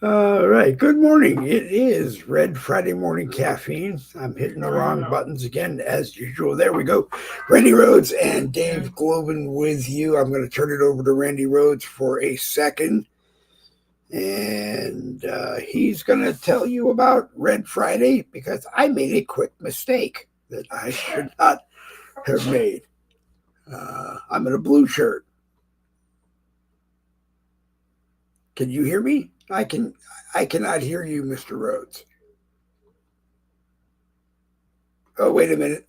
All right. Good morning. It is Red Friday Morning Caffeine. I'm hitting the wrong buttons again, as usual. There we go. Randy Rhodes and Dave Glovin with you. I'm going to turn it over to Randy Rhodes for a second. And he's going to tell you about Red Friday because I made a quick mistake that I should not have made. I'm in a blue shirt. Can you hear me? I cannot hear you, Mr. Rhodes. Oh, wait a minute.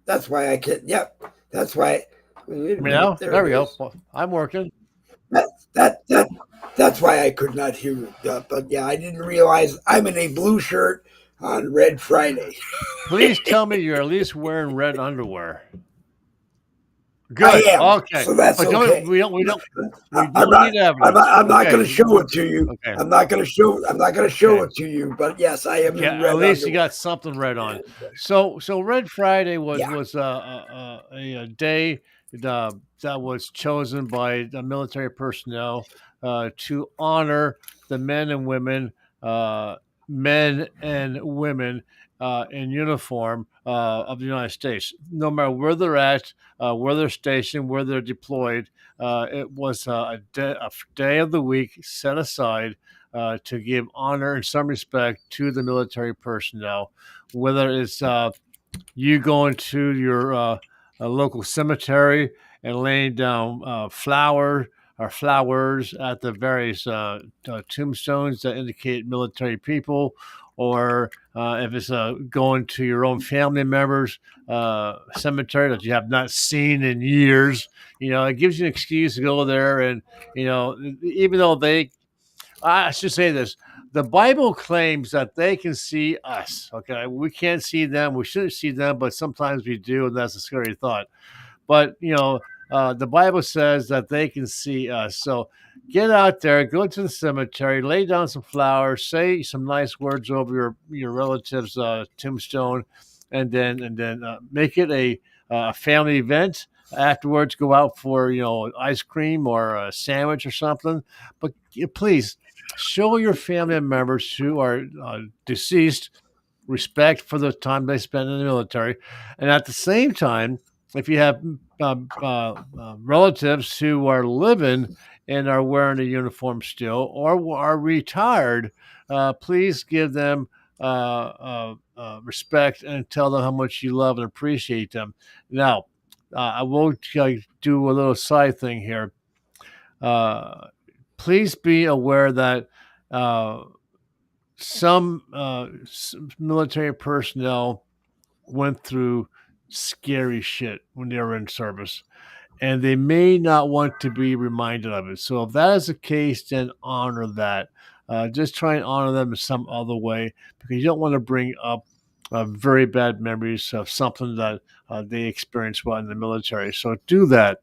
That's why I can't. Yep. That's why. Wait a minute. Yeah, There there it we go. is. Well, I'm working. That that that. That's why I could not hear you. But yeah, I didn't realize I'm in a blue shirt on Red Friday. Please tell me you're at least wearing red underwear. I Good. am. Okay. So that's But don't okay. we I'm don't not. need evidence. I'm not going Okay. to show it to you. Okay. I'm not going to show. I'm not going to show Okay. it to you. But yes, I am in Yeah, at red least you underwear. got something red on. And So Red Friday was yeah, was a day that was chosen by the military personnel to honor the uh, men and women in uniform of the United States, no matter where they're at, where they're stationed, where they're deployed. It was a day of the week set aside to give honor and some respect to the military personnel, whether it's you going to your local cemetery and laying down flowers at the various tombstones that indicate military people, or if it's going to your own family members' cemetery that you have not seen in years. It gives you an excuse to go there, and even though I should say this. The Bible claims that they can see us. Okay, we can't see them. We shouldn't see them, but sometimes we do, and that's a scary thought. But the Bible says that they can see us. So get out there, go to the cemetery, lay down some flowers, say some nice words over your relative's tombstone, and then make it a family event. Afterwards, go out for ice cream or a sandwich or something. But please show your family members who are deceased respect for the time they spent in the military, and at the same time, if you have relatives who are living and are wearing a uniform still or are retired, please give them respect and tell them how much you love and appreciate them. Now, I will do a little side thing here. Uh, Please be aware that uh, some military personnel went through scary shit when they were in service, and they may not want to be reminded of it. So if that is the case, then honor that. Just try and honor them in some other way, because you don't want to bring up very bad memories of something that they experienced while in the military. So do that.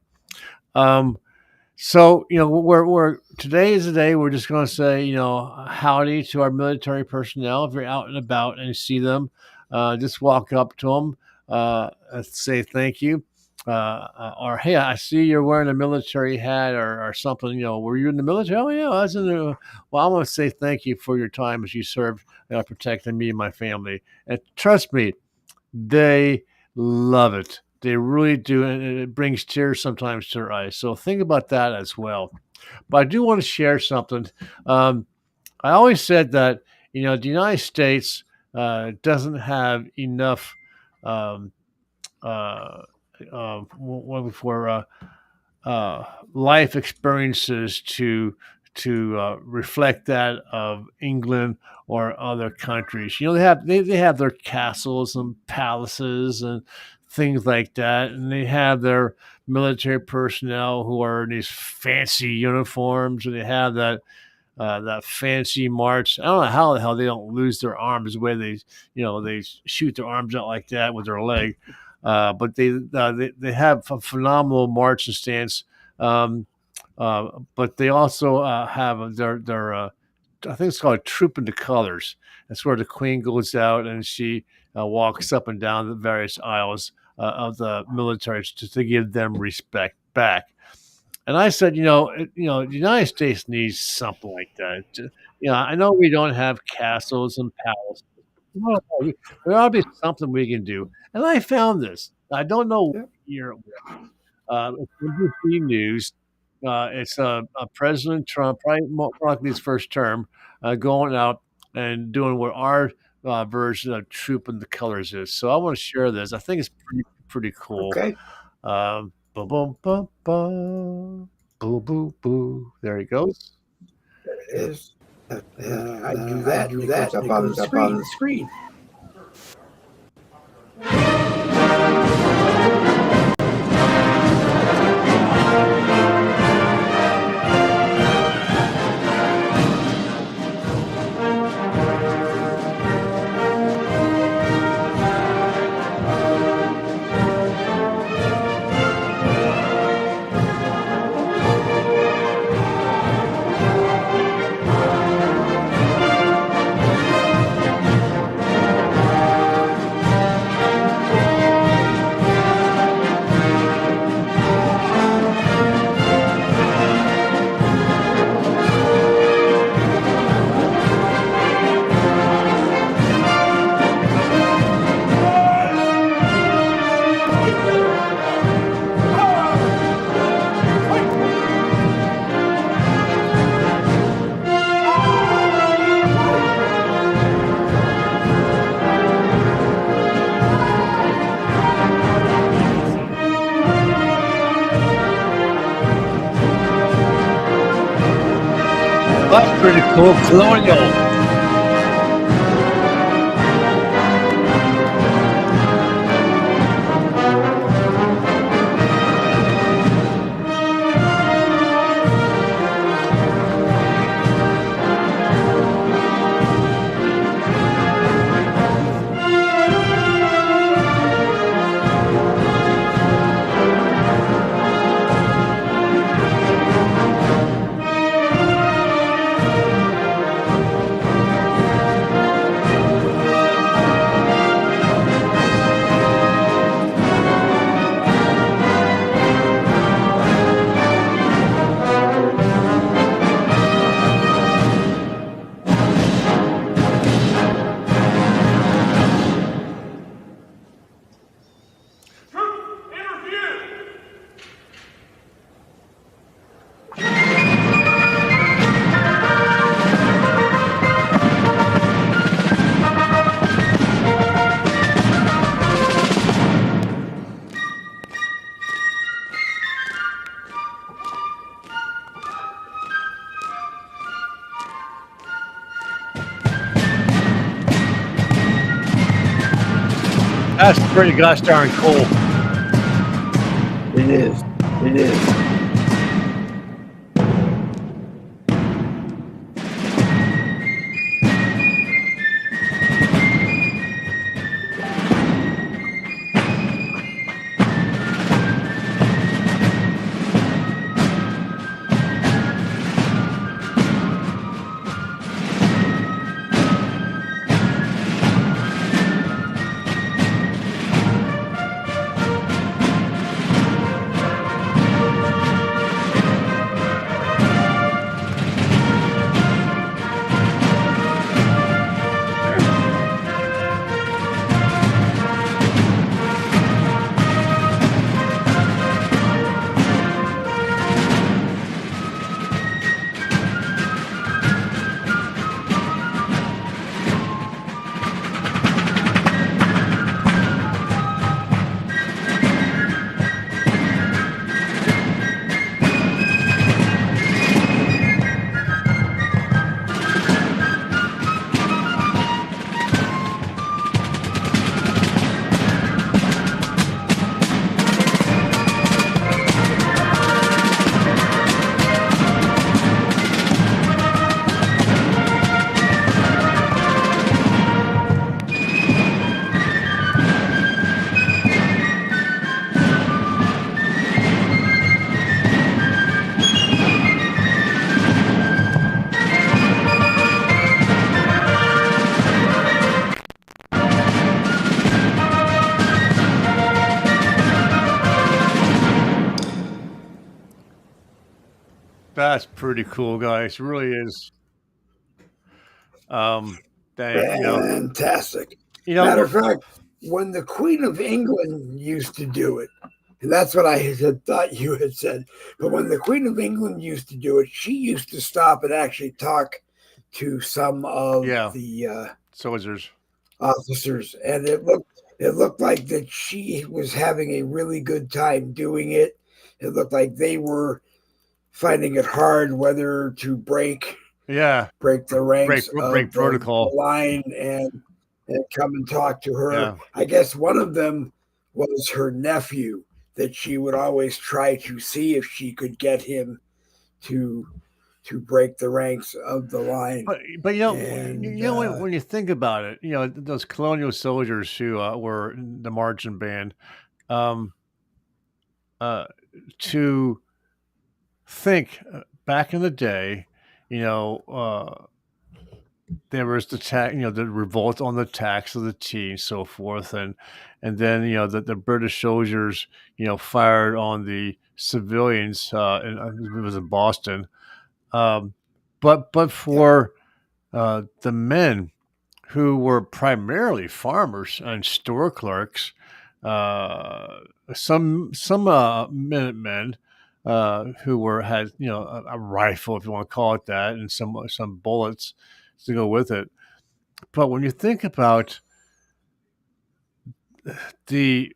Um, we're today is the day we're just going to say, howdy to our military personnel. If you're out and about and you see them, just walk up to them, say thank you, or hey, I see you're wearing a military hat or something. Were you in the military? Oh yeah, I was in the. Well, I want to say thank you for your time as you served, protecting me and my family. And trust me, they love it. They really do, and it brings tears sometimes to their eyes. So think about that as well. But I do want to share something. Um, I always said that the United States doesn't have enough um, uh, for life experiences to reflect that of England or other countries. They have their castles and palaces and things like that, and they have their military personnel who are in these fancy uniforms, and they have that fancy march. I don't know how the hell they don't lose their arms the way they shoot their arms out like that with their leg. But they have a phenomenal march and stance. Um, but they also have their I think it's called Troop into Colors. That's where the Queen goes out and she walks up and down the various aisles of the military to give them respect back. And I said, the United States needs something like that. I know we don't have castles and palaces. No, there ought to be something we can do. And I found this. I don't know what Yeah. year it was. It's NBC News. It's President Trump, probably more likely his first term, going out and doing what our version of Trooping the Colors is. So I want to share this. I think it's pretty cool. Okay. Boom, boom, boom, boom, boo, boo, boo. There he goes. There it is. I do that. It goes up on the screen. That's pretty cool. Colonial. That's pretty gosh darn cool. It is. It is. That's pretty cool, guys. It really is. Um, they, Fantastic. you know, Matter we're, of fact, when the Queen of England used to do it, and that's what I had thought you had said, but when the Queen of England used to do it, she used to stop and actually talk to some of yeah, the soldiers. officers, and it looked like that she was having a really good time doing it. It looked like they were finding it hard whether to Yeah, break the ranks break of the protocol. line and come and talk to her. Yeah, I guess one of them was her nephew that she would always try to see if she could get him to break the ranks of the line. but And when you think about it, those colonial soldiers who were in the marching band, um, uh, to think back in the day, you know, there was the revolt on the tax of the tea and so forth, and then the British soldiers fired on the civilians, and it was in Boston, um, but yep, for the men who were primarily farmers and store clerks, uh, some Minutemen who had a rifle, if you want to call it that, and some bullets to go with it. But when you think about the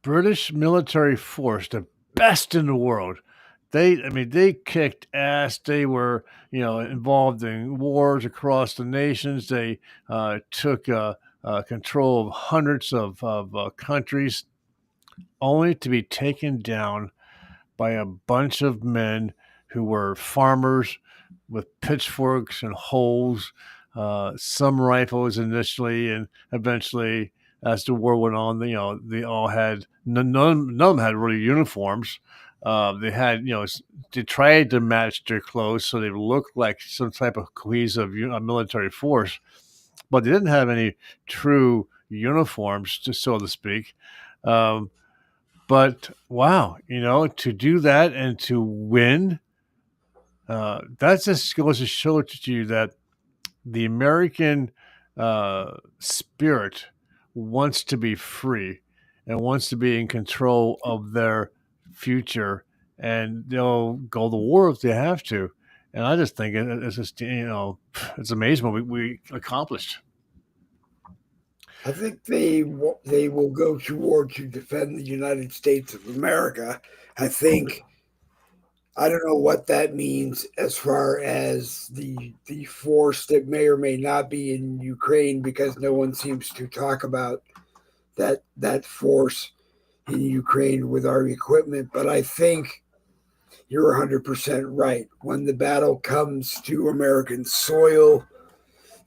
British military force, the best in the world, they kicked ass. They were, involved in wars across the nations. They took control of hundreds of countries, only to be taken down by a bunch of men who were farmers with pitchforks and holes, some rifles initially, and eventually, as the war went on, they all had none of them had really uniforms. They had, they tried to match their clothes so they looked like some type of cohesive military force, but they didn't have any true uniforms, so to speak. Um, but wow, to do that and to win, that just goes to show to you that the American spirit wants to be free and wants to be in control of their future, and they'll go to war if they have to. And I just think it's just it's amazing what we accomplished. I think they will go to war to defend the United States of America. I think I don't know what that means as far as the force that may or may not be in Ukraine, because no one seems to talk about that force in Ukraine with our equipment. But I think you're 100% right. When the battle comes to American soil,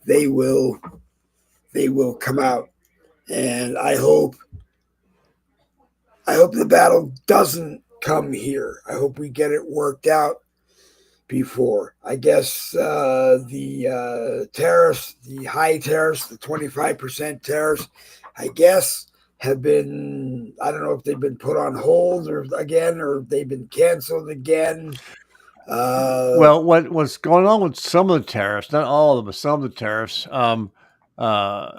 they will they will come out, and I hope the battle doesn't come here. I hope we get it worked out before. I guess the tariffs, the high tariffs, the 25% tariffs, I guess have been, I don't know if they've been put on hold or they've been canceled again. Well, what's going on with some of the tariffs, not all of them, but some of the tariffs, uh,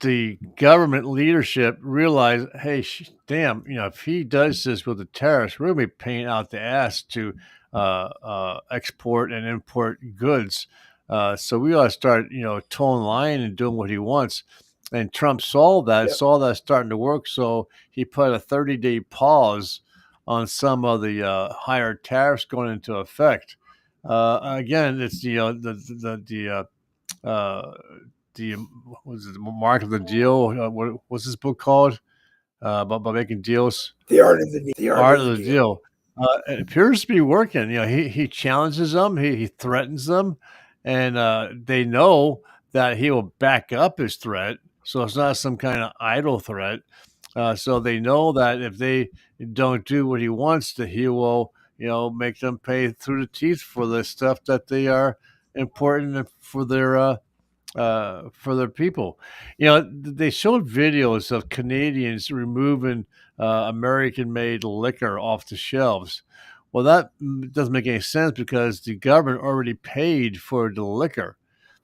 the government leadership realized, hey, damn, if he does this with the tariffs, we're going to be paying out the ass to export and import goods. So we ought to start, towing line and doing what he wants. And Trump Yep. saw that starting to work. So he put a 30-day pause on some of the higher tariffs going into effect. Again, it's uh, the what was it, the mark of the deal? What's this book called? About making deals, The art art of of the the deal. deal. It appears to be working. He challenges them, he threatens them, and they know that he will back up his threat. So it's not some kind of idle threat. So they know that if they don't do what he wants, that he will, make them pay through the teeth for the stuff that they are important for their people. They showed videos of Canadians removing American-made liquor off the shelves. Well, that doesn't make any sense because the government already paid for the liquor.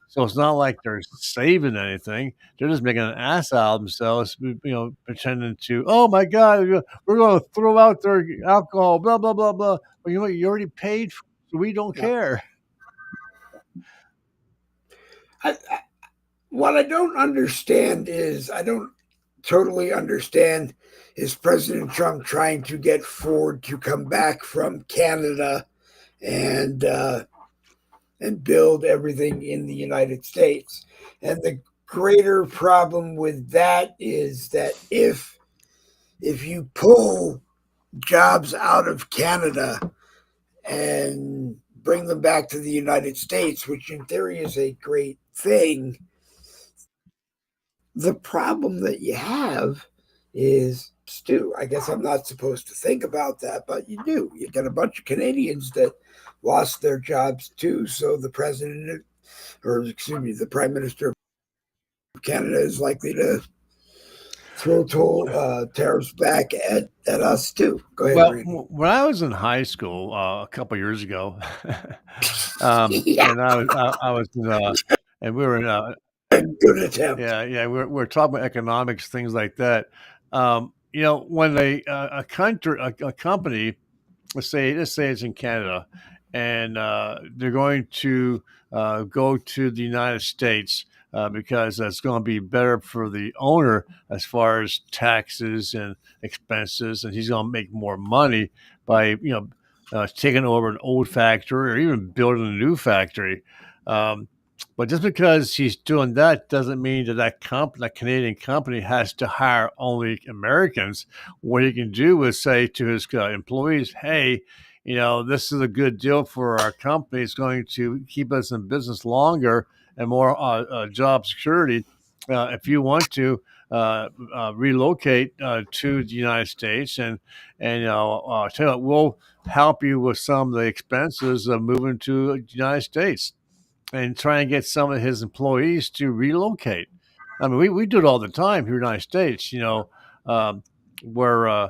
So it's not like they're saving anything. They're just making an ass out of themselves, pretending to, oh my God, we're going to throw out their alcohol, blah, blah, blah, blah. Well, you know what? You already paid for it, so we don't Yeah. care. What I don't understand is I don't totally understand is President Trump trying to get Ford to come back from Canada and build everything in the United States. And the greater problem with that is that if you pull jobs out of Canada and bring them back to the United States, which in theory is a great thing, the problem that you have is Stu. I guess I'm not supposed to think about that, but you do. You got a bunch of Canadians that lost their jobs too. So the president, or excuse me, the prime minister of Canada is likely to throw tariffs back at us too. Go ahead, Well, Randy. when I was in high school a couple years ago, Yeah, and I was in, and we were in, good attempt. yeah, we're talking about economics, things like that. When a country, a company, let's say it's in Canada, and they're going to go to the United States because that's going to be better for the owner as far as taxes and expenses, and he's going to make more money by taking over an old factory or even building a new factory. Um, but just because he's doing that doesn't mean that Canadian company has to hire only Americans. What he can do is say to his employees, "Hey, this is a good deal for our company. It's going to keep us in business longer and more job security. If you want to relocate to the United States, and tell you what, we'll help you with some of the expenses of moving to the United States." And try and get some of his employees to relocate. I mean, we do it all the time here in the United States, um, where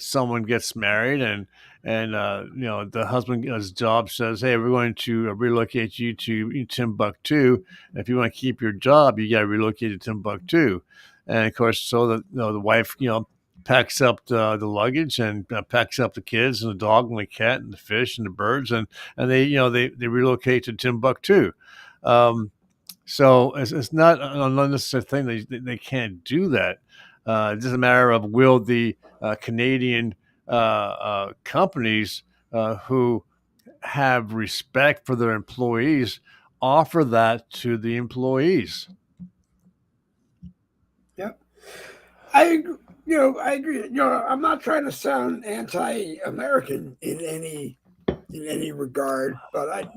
someone gets married and the husband's job says, "Hey, we're going to relocate you to Timbuktu. If you want to keep your job, you got to relocate to Timbuktu." And of course, so the wife, packs up the luggage and packs up the kids and the dog and the cat and the fish and the birds and they relocate to Timbuktu. Um, so it's not an unnecessary thing. They can't do that. It's just a matter of will the Canadian companies who have respect for their employees offer that to the employees. Yep. I agree. I'm not trying to sound anti-American in any regard, but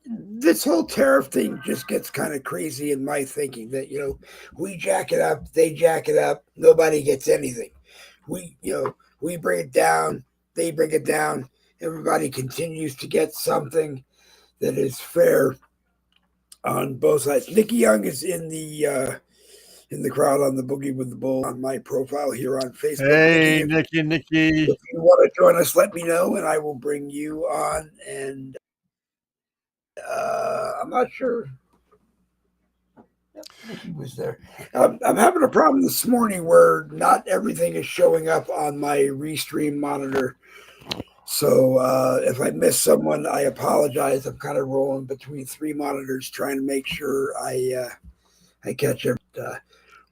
this whole tariff thing just gets kind of crazy in my thinking that we jack it up, they jack it up, nobody gets anything. We bring it down, they bring it down, everybody continues to get something that is fair on both sides. Nikki Young is in the crowd on the Boogie with the Bull on my profile here on Facebook. Hey, Nikki, Nikki. if you want to join us, let me know, and I will bring you on. And I'm not sure. Yep, Nikki was there. I'm having a problem this morning where not everything is showing up on my restream monitor. So if I miss someone, I apologize. I'm kind of rolling between three monitors trying to make sure I catch it.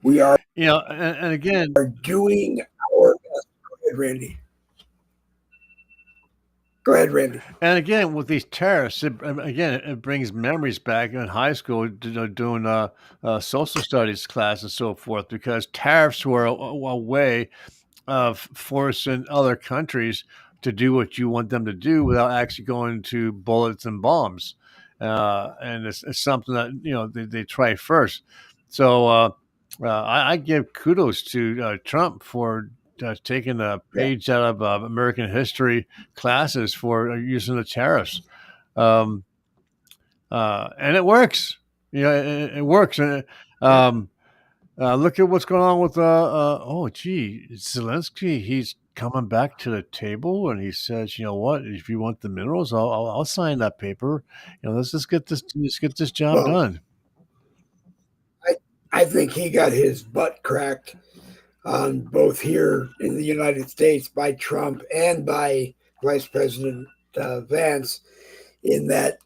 We are And again, doing our best. Go ahead, Randy. Go ahead, Randy. And again, with these tariffs, it brings memories back in high school, doing social studies class and so forth, because tariffs were a way of forcing other countries to do what you want them to do without actually going to bullets and bombs. And it's something that they try first. So I give kudos to Trump for taking a Yeah. page out of American history classes for using the tariffs, um, and it works. It works. Yeah. Look at what's going on with oh gee, Zelensky. He's coming back to the table, and he says, "You know what? If you want the minerals, I'll sign that paper. Let's just get this job Well, done." I, I think he got his butt cracked on both here in the United States by Trump and by Vice President Vance in that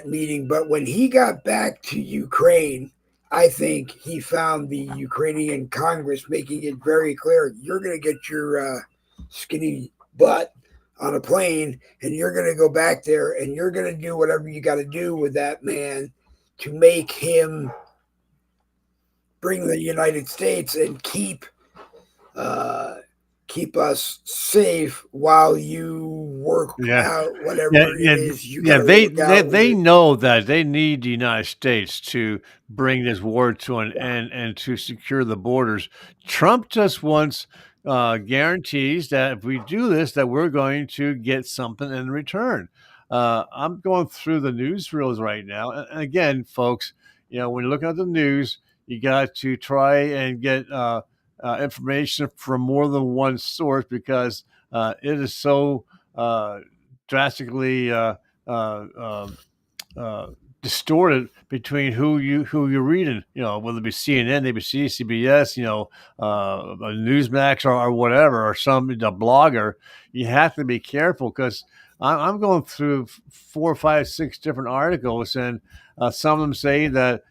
meeting. But when he got back to Ukraine, I think he found the Ukrainian Congress making it very clear: you're going to get your skinny butt on a plane, and you're going to go back there, and you're going to do whatever you got to do with that man to make him bring the United States and uh, keep us safe while you work Yeah, out yeah, whatever it yeah, is you got yeah. to They work they out with they it. know that they need the United States to bring this war to an Yeah, end and to secure the borders. Trump just wants guarantees that if we do this, that we're going to get something in return. I'm going through the newsreels right now, and again, folks, when you look at the news, you got to try and get information from more than one source because it is so. Drastically uh, um, uh, distorted between who you're reading. Whether it be CNN, ABC, CBS, Newsmax or whatever, or some blogger. You have to be careful because I'm going through 4, 5, 6 different articles, and some of them say that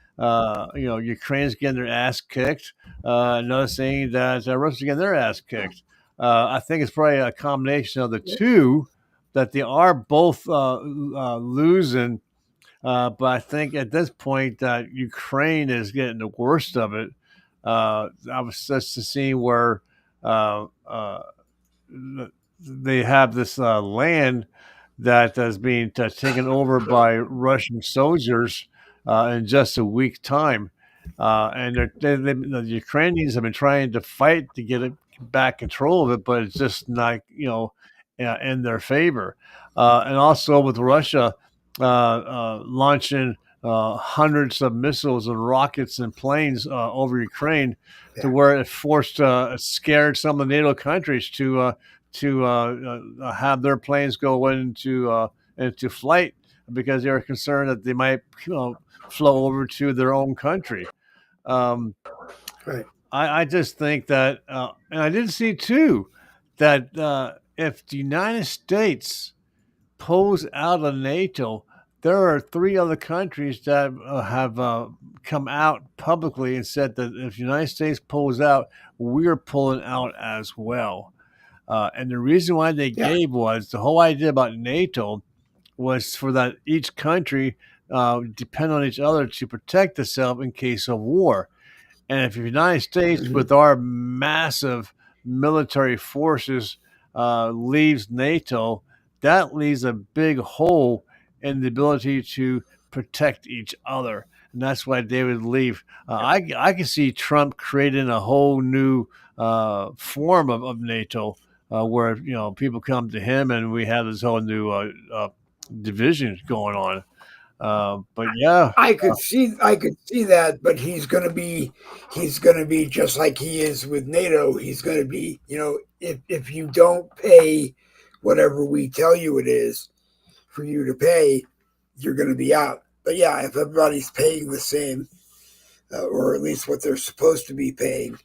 Ukraine's getting their ass kicked. Another saying that Russia's getting their ass kicked. I think it's probably a combination of the two that they are both losing. But I think at this point that Ukraine is getting the worst of it. I was just seeing where they have this land that is being taken over by Russian soldiers in just a week's time. And the Ukrainians have been trying to fight to get it back control of it, but it's just not, in their favor. And also with Russia launching hundreds of missiles and rockets and planes over Ukraine, to yeah, where it scared some of the NATO countries to have their planes go into flight because they were concerned that they might flow over to their own country. Um, right. I just think that, and I did see too that if the United States pulls out of NATO, there are 3 other countries that have come out publicly and said that if the United States pulls out, we're pulling out as well. And the reason why they Yeah. gave was the whole idea about NATO was for that each country depend on each other to protect itself in case of war. And if the United States, Mhm. with our massive military forces, leaves NATO, that leaves a big hole in the ability to protect each other. And that's why they would leave. I can see Trump creating a whole new form of NATO where people come to him and we have this whole new division going on. But yeah, I could see that, but he's gonna be just like he is with NATO. He's gonna be, if you don't pay whatever we tell you it is for you to pay, you're gonna be out. But yeah, if everybody's paying the same, or at least what they're supposed to be paying,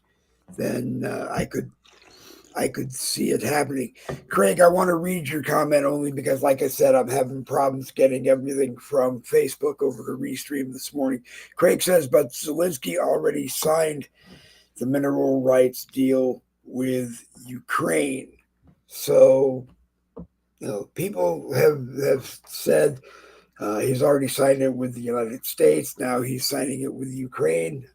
then I could see it happening. Craig, I want to read your comment only because, like I said, I'm having problems getting everything from Facebook over to Restream this morning. Craig says, but Zelensky already signed the mineral rights deal with Ukraine. So, people have said he's already signed it with the United States. Now he's signing it with Ukraine.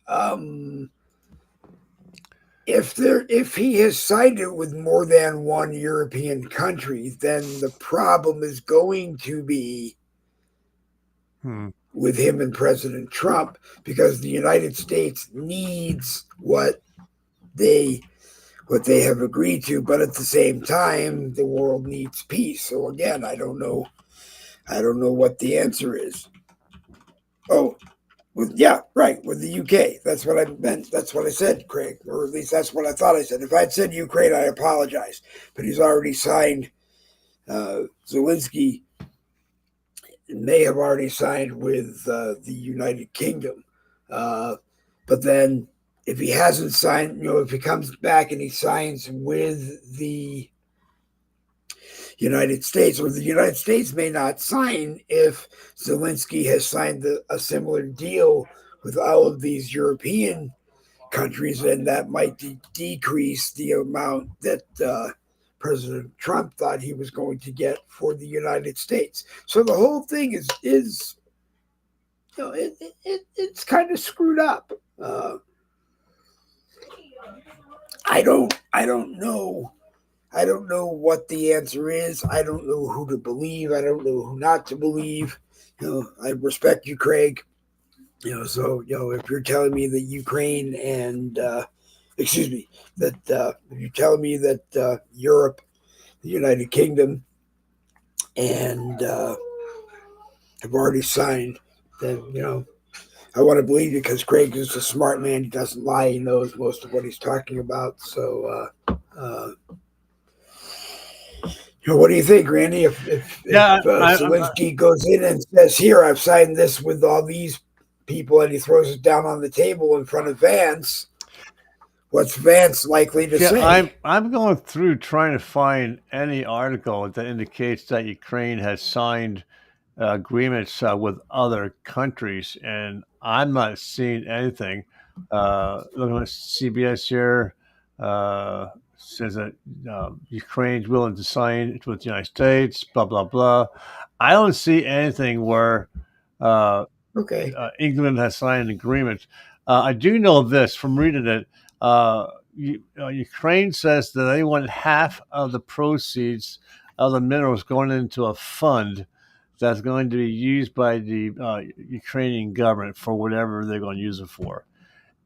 If he has signed it with more than one European country, then the problem is going to be hmm. with him and President Trump because the United States needs they what they have agreed to, but at the same time, the world needs peace. So again, I don't know what the answer is. Oh, with the UK. That's what I meant. That's what I said, Craig, or at least that's what I thought I said. If I'd said Ukraine, I apologize. But he's already signed. Zelensky may have already signed with the United Kingdom, uh, but then if he hasn't signed, if he comes back and he signs with the United States, or the United States may not sign if Zelensky has signed a similar deal with all of these European countries, and that might decrease the amount that President Trump thought he was going to get for the United States. So the whole thing is it's kind of screwed up. I don't know. I don't know what the answer is. I don't know who to believe. I don't know who not to believe. I respect you, Craig. So if you're telling me that Ukraine and excuse me, that if you're telling me that Europe, the United Kingdom, and have already signed, then I want to believe you because Craig is a smart man. He doesn't lie. He knows most of what he's talking about. So what do you think, Randy? If Zelensky goes in and says, "Here, I've signed this with all these people," and he throws it down on the table in front of Vance, what's Vance likely to say? I'm going through trying to find any article that indicates that Ukraine has signed agreements with other countries, and I'm not seeing anything. Looking at CBS here, says that Ukraine's willing to sign it with the United States. Blah blah blah. I don't see anything where Okay. England has signed an agreement. I do know this from reading it. Ukraine says that they want half of the proceeds of the minerals going into a fund that's going to be used by the Ukrainian government for whatever they're going to use it for.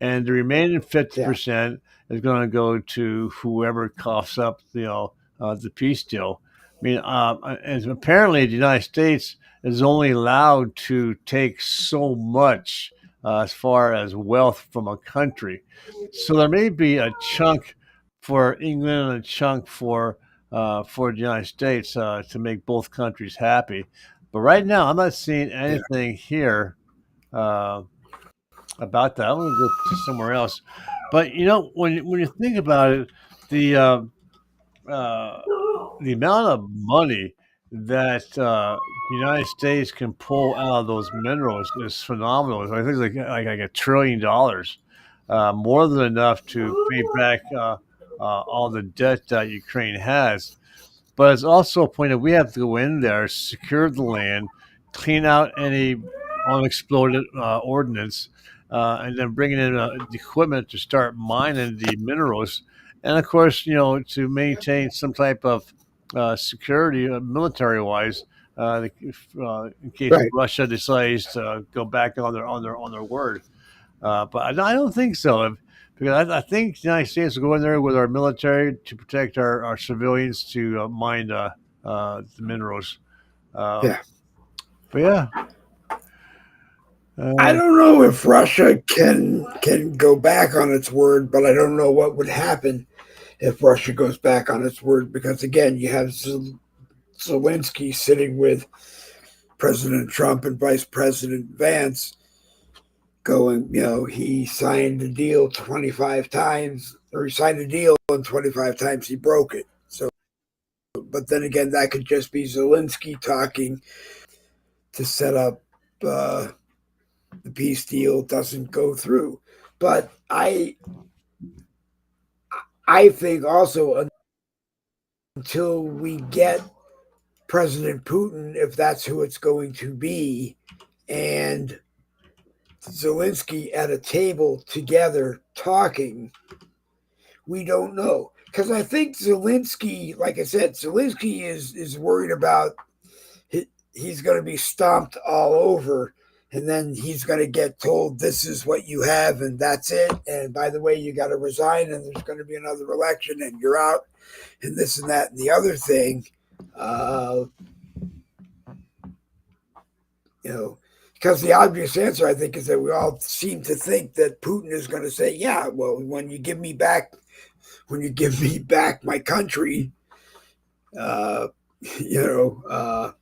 And the remaining 50% is going to go to whoever coughs up, the peace deal. I mean, and apparently the United States is only allowed to take so much as far as wealth from a country. So there may be a chunk for England and a chunk for the United States to make both countries happy. But right now, I'm not seeing anything here about that. I'm going to go to somewhere else. But when you think about it, the uh, uh, the amount of money that the United States can pull out of those minerals is phenomenal. I think it's like $1 trillion, more than enough to pay back all the debt that Ukraine has. But it's also a point that we have to go in there, secure the land, clean out any unexploded ordnance, and then bringing in the equipment to start mining the minerals. And of course, to maintain some type of security, military-wise, in case Right. Russia decides to go back on their word. But I don't think so. Because I think the United States will go in there with our military to protect our civilians to mine the minerals. Uh, Yeah. but yeah, I uh, don't know if Russia can go back on its word, but I don't know what would happen if Russia goes back on its word because again, you have Zelensky sitting with President Trump and Vice President Vance going, he signed a deal 25 times, or he signed a deal and 25 times he broke it. So, but then again, that could just be Zelensky talking to set up the peace deal doesn't go through. But I think also until we get President Putin, if that's who it's going to be, and Zelensky at a table together talking, we don't know. Because I think Zelensky, like I said, Zelensky is worried about he's going to be stomped all over, and then he's going to get told this is what you have, and that's it. And by the way, you got to resign, and there's going to be another election, and you're out, and this and that and the other thing. Uh, because because the obvious answer, I think, is that we all seem to think that Putin is going to say, "Yeah, well, when you give me back my country, uh, you know,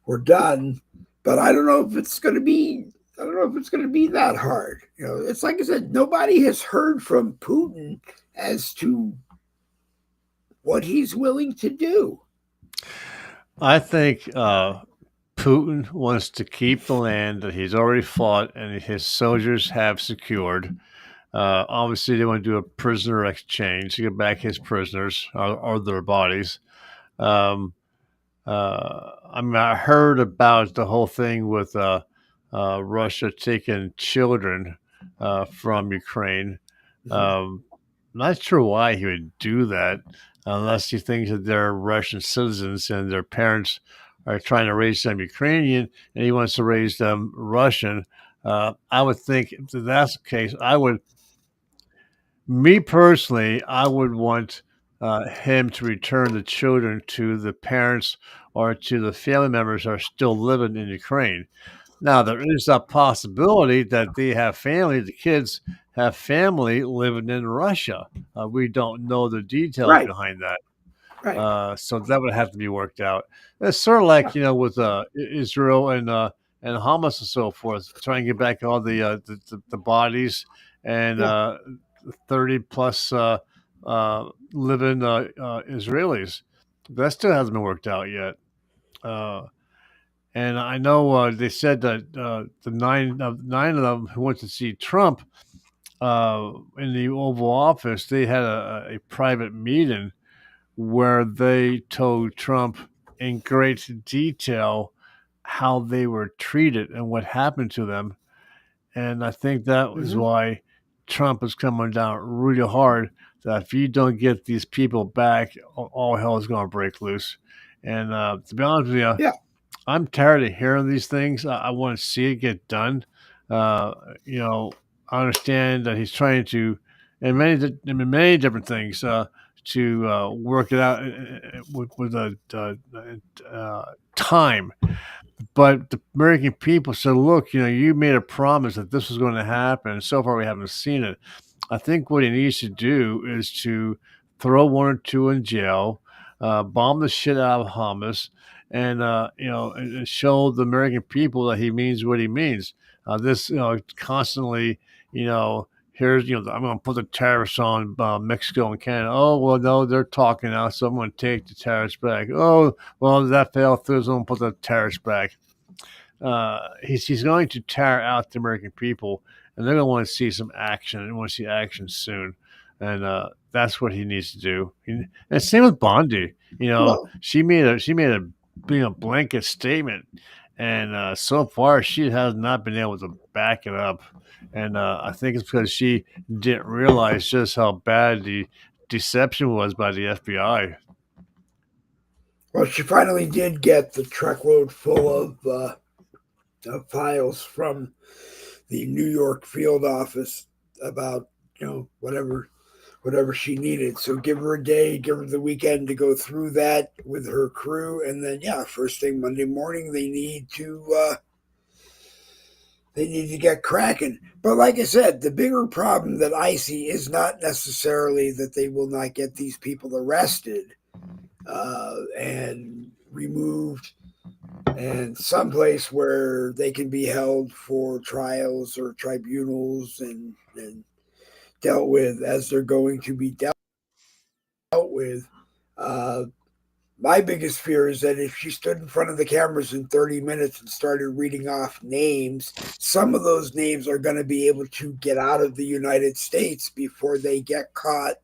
we're done." But I don't know if it's going to be. I don't know if it's going to be that hard. It's like I said, nobody has heard from Putin as to what he's willing to do. I think Putin wants to keep the land that he's already fought and his soldiers have secured. Obviously, they want to do a prisoner exchange to get back his prisoners or their bodies. Um, I mean, I heard about the whole thing with Russia taking children from Ukraine. Um, not sure why he would do that unless he thinks that they're Russian citizens and their parents are trying to raise them Ukrainian and he wants to raise them Russian. I would think if that's the case, me personally, I would want him to return the children to the parents or to the family members that are still living in Ukraine. Now, there is a possibility that they have family, the kids have family living in Russia. We don't know the details Right, behind that. right. So that would have to be worked out. It's sort of like, with Israel and Hamas and so forth, trying to get back all the bodies and Yeah. 30 plus living Israelis. That still hasn't been worked out yet. Uh, and I know they said that the nine of them who went to see Trump in the Oval Office, they had a private meeting where they told Trump in great detail how they were treated and what happened to them. And I think that was Hmm. why Trump is coming down really hard that if you don't get these people back, all hell is going to break loose. And to be honest with you, Yeah. I'm tired of hearing these things. I want to see it get done. Uh, you know, I understand that he's trying to, and many different things, to work it out with a time. But the American people said, "Look, you made a promise that this was going to happen. And so far, we haven't seen it." I think what he needs to do is to throw one or two in jail, bomb the shit out of Hamas, and and show the American people that he means what he means. This, constantly, you know, here's, I'm going to put the tariffs on Mexico and Canada. Oh well, no, they're talking now, so I'm going to take the tariffs back. Oh well, that fell through, so I'm going to put the tariffs back. He's going to tire out the American people, and they're going to want to see some action and want to see action soon. And that's what he needs to do. And same with Bondi. Well, She made a blanket statement, and so far she has not been able to back it up. And I think it's because she didn't realize just how bad the deception was by the FBI. well, she finally did get the truckload full of files from the New York field office about whatever she needed. So give her a day, give her the weekend to go through that with her crew, and then first thing Monday morning they need to get cracking. But like I said, the bigger problem that I see is not necessarily that they will not get these people arrested and removed and someplace where they can be held for trials or tribunals and dealt with as they're going to be dealt with. Uh, my biggest fear is that if she stood in front of the cameras in 30 minutes and started reading off names, some of those names are going to be able to get out of the United States before they get caught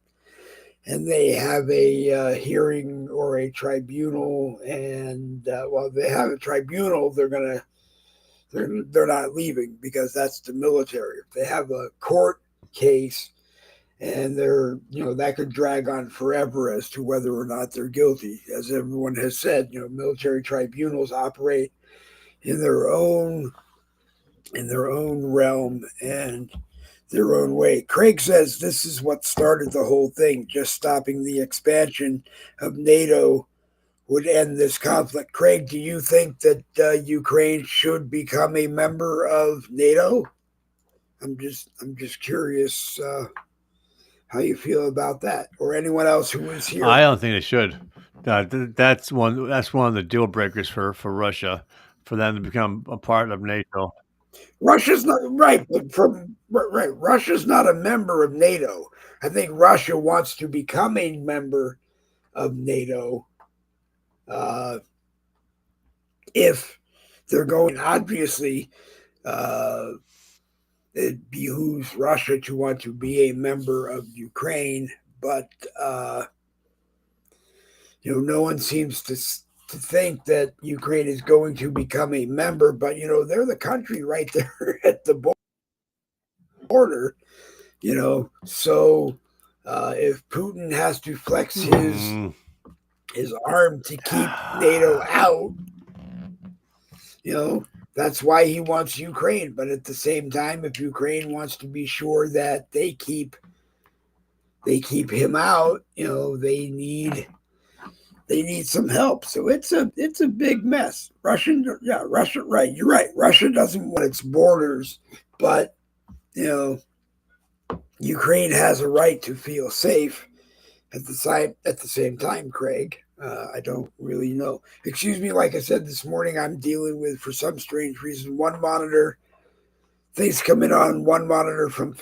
and they have a hearing or a tribunal. And while they have a tribunal, they're not leaving because that's the military. If they have a court case, and that could drag on forever as to whether or not they're guilty. As everyone has said, military tribunals operate in their own realm and their own way. Craig says this is what started the whole thing, just stopping the expansion of NATO would end this conflict. Craig, do you think that Ukraine should become a member of NATO? I'm just curious how you feel about that, or anyone else who is here. I don't think they should. That's one. That's one of the deal breakers for Russia, for them to become a part of NATO. Russia's not right, but right, Russia's not a member of NATO. I think Russia wants to become a member of NATO if they're going. Obviously, it behooves Russia to want to be a member of Ukraine, but no one seems to think that Ukraine is going to become a member. But they're the country right there at the border. So if Putin has to flex his arm to keep NATO out, that's why he wants Ukraine. But at the same time, if Ukraine wants to be sure that they keep him out, they need some help. So it's a big mess. Russia, right. You're right. Russia doesn't want its borders, but Ukraine has a right to feel safe. At the same time, Craig, I don't really know. Excuse me, like I said this morning, I'm dealing with, for some strange reason, one monitor. Things come in on one monitor from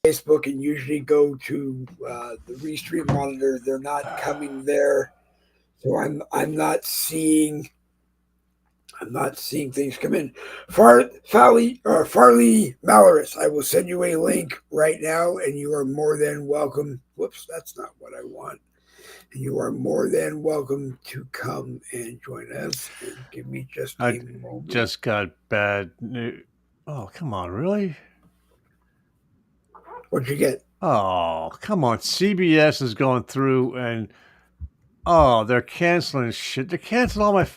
Facebook and usually go to the Restream monitor. They're not coming there, so I'm not seeing things come in. Farley Malorus, I will send you a link right now, and you are more than welcome. Whoops, that's not what I want. You are more than welcome to come and join us. And give me just a moment. Just got bad news. Oh, come on, really? What'd you get? Oh, come on. CBS is going through and they're canceling shit. They're canceling all my.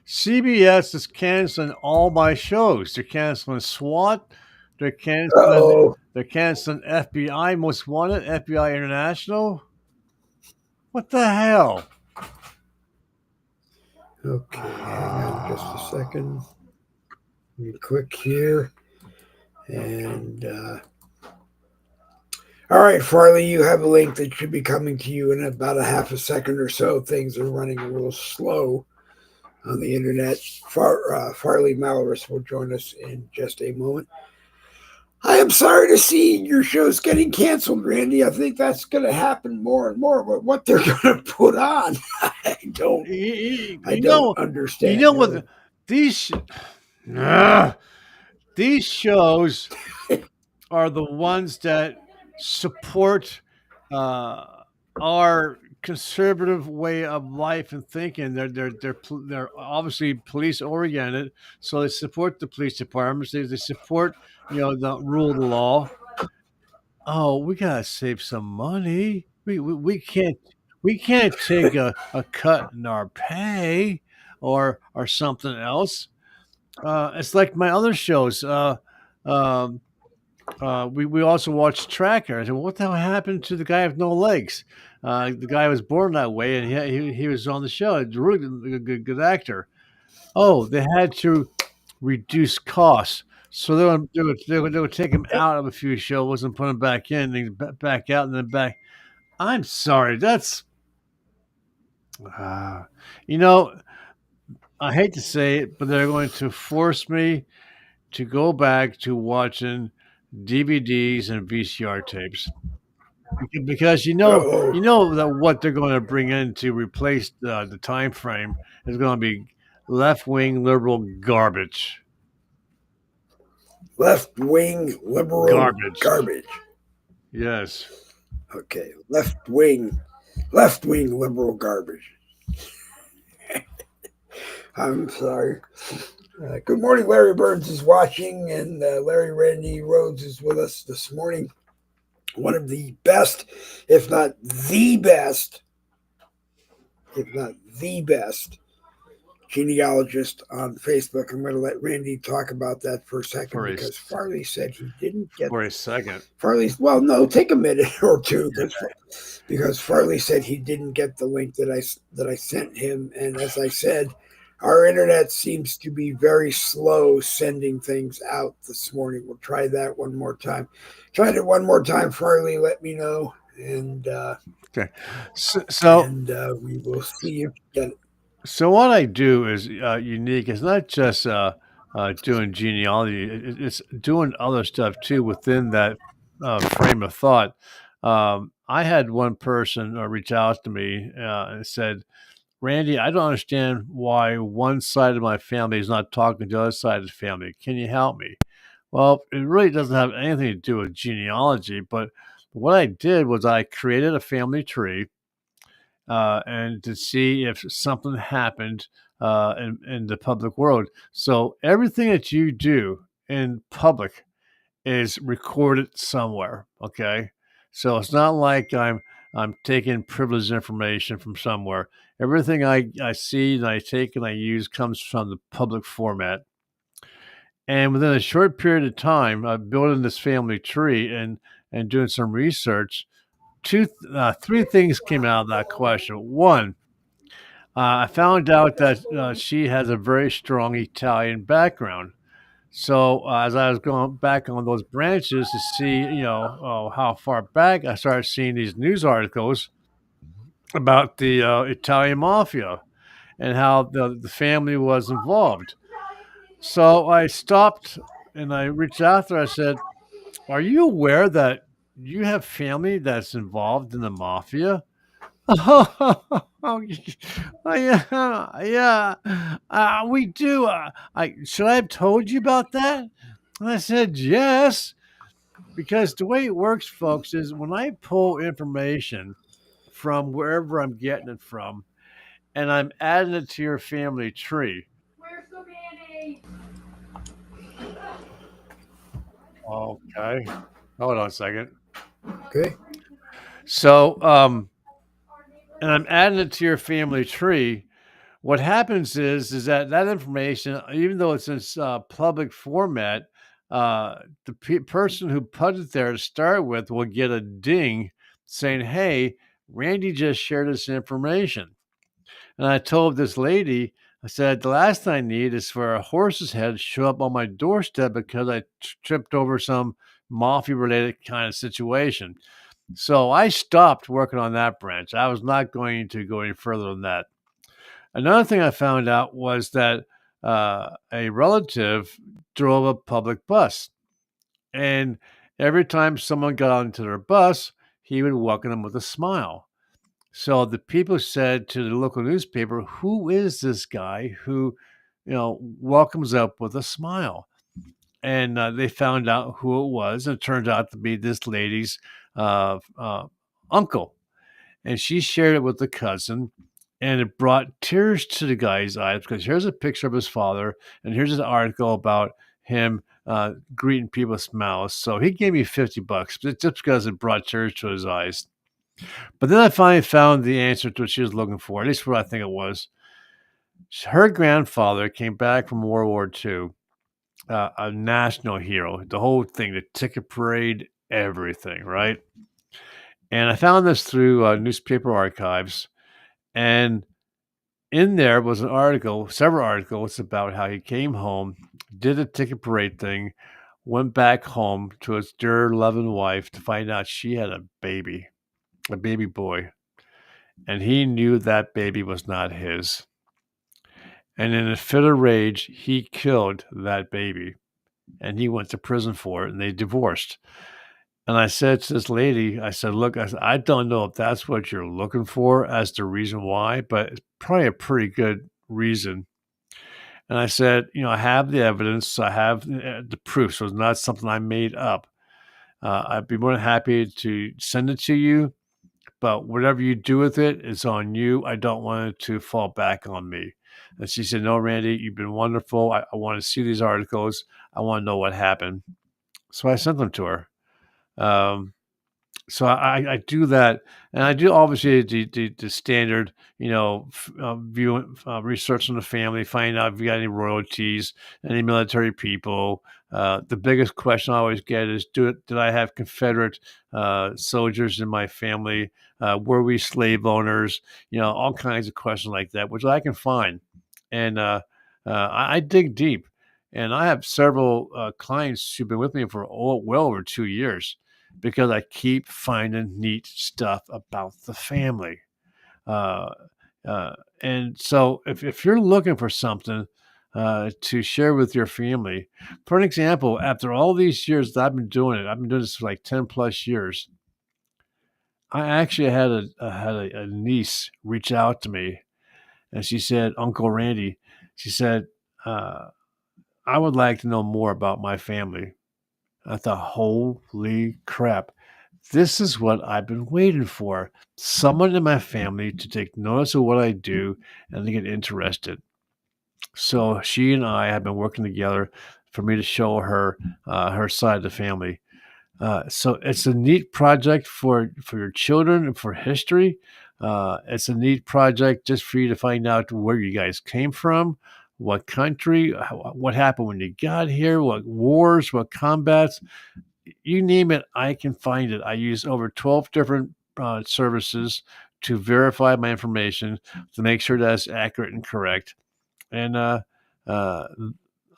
CBS is canceling all my shows. They're canceling SWAT. They're canceling. They're canceling FBI Most Wanted, FBI International. What the hell? Okay, hang on just a second. Let me click here. And all right, Farley, you have a link that should be coming to you in about a half a second or so. Things are running a little slow on the internet. Farley Malorus will join us in just a moment. I am sorry to see your show's getting canceled, Randy. I think that's going to happen more and more. But what they're going to put on, I don't understand. You know what? These shows are the ones that support our conservative way of life and thinking. They're obviously police oriented, so they support the police departments. They support the rule of the law. Oh, we gotta save some money. We can't take a cut in our pay or something else. It's like my other shows. We also watched Tracker. I said, what the hell happened to the guy with no legs? The guy was born that way, and he was on the show. He's a really good actor. Oh, they had to reduce costs, so they would take him out of a few shows and put him back in, then back out, and then back. I'm sorry, that's I hate to say it, but they're going to force me to go back to watching DVDs and VCR tapes because you know that what they're going to bring in to replace the time frame is going to be left-wing liberal garbage. Left-wing liberal garbage. Yes. Okay, left-wing liberal garbage. I'm sorry. Good morning, Larry Burns is watching, and Larry Randy Rhodes is with us this morning. One of the best, if not the best genealogist on Facebook. I'm going to let Randy talk about that for a second For a because Farley said he didn't get for a second. Farley's. Well, no, take a minute or two because Farley said he didn't get the link that I sent him, and as I said, our internet seems to be very slow sending things out this morning. We'll try that one more time. Try it one more time, Farley. Let me know, and Okay. So we will see if you get it. So what I do is unique. It's not just doing genealogy; it's doing other stuff too within that frame of thought. I had one person reach out to me and said, "Randy, I don't understand why one side of my family is not talking to the other side of the family. Can you help me?" Well, it really doesn't have anything to do with genealogy, but what I did was I created a family tree and to see if something happened in the public world. So everything that you do in public is recorded somewhere. Okay, so it's not like I'm taking privileged information from somewhere. Everything I see and I take and I use comes from the public format. And within a short period of time, building this family tree and doing some research, three things came out of that question. One, I found out that she has a very strong Italian background. So as I was going back on those branches to see, how far back, I started seeing these news articles about the Italian mafia and how the family was involved. So I stopped and I reached out to her. I said, "Are you aware that you have family that's involved in the mafia?" Oh, yeah, yeah. We do. I should I have told you about that? And I said yes, because the way it works, folks, is when I pull information from wherever I'm getting it from, and I'm adding it to your family tree. Okay, hold on a second. Okay. So, and I'm adding it to your family tree. What happens is that information, even though it's in public format, the person who put it there to start with will get a ding saying, "Hey, Randy just shared this information." And I told this lady, I said, "The last thing I need is for a horse's head to show up on my doorstep because I tripped over some mafia related kind of situation." So I stopped working on that branch. I was not going to go any further than that. Another thing I found out was that a relative drove a public bus, and every time someone got onto their bus, he would welcome them with a smile. So the people said to the local newspaper, "Who is this guy who, welcomes up with a smile?" And they found out who it was, and it turned out to be this lady's uncle, and she shared it with the cousin, and it brought tears to the guy's eyes because here's a picture of his father, and here's an article about him greeting people with smiles. So he gave me $50 just because it brought tears to his eyes. But then I finally found the answer to what she was looking for, at least what I think it was. Her grandfather came back from World War II, a national hero, the whole thing, the ticket parade, everything, right? And I found this through newspaper archives. And in there was an article, several articles about how he came home, did a ticket parade thing, went back home to his dear loving wife to find out she had a baby boy. And he knew that baby was not his. And in a fit of rage, he killed that baby. And he went to prison for it, and they divorced. And I said to this lady, I said, "Look, I don't know if that's what you're looking for as the reason why, but it's probably a pretty good reason." And I said, "I have the evidence, I have the proof, so it's not something I made up. I'd be more than happy to send it to you, but whatever you do with it is on you. I don't want it to fall back on me." And she said, "No, Randy, you've been wonderful. I want to see these articles. I want to know what happened." So I sent them to her. Um, So I do that, and I do obviously the standard, view research on the family, find out if you got any royalties, any military people. The biggest question I always get is, did I have Confederate soldiers in my family? Were we slave owners? All kinds of questions like that, which I can find, and I dig deep. And I have several clients who've been with me for well over 2 years because I keep finding neat stuff about the family. Uh, and so if you're looking for something to share with your family, for an example, after all these years that I've been doing this for like 10 plus years. I actually had a niece reach out to me, and she said, "Uncle Randy," she said, uh, "I would like to know more about my family." I thought, holy crap, this is what I've been waiting for. Someone in my family to take notice of what I do and to get interested. So she and I have been working together for me to show her her side of the family. So it's a neat project for your children and for history. It's a neat project just for you to find out where you guys came from, what country, what happened when you got here, what wars, what combats, you name it, I can find it. I use over 12 different services to verify my information to make sure that's accurate and correct. And uh, I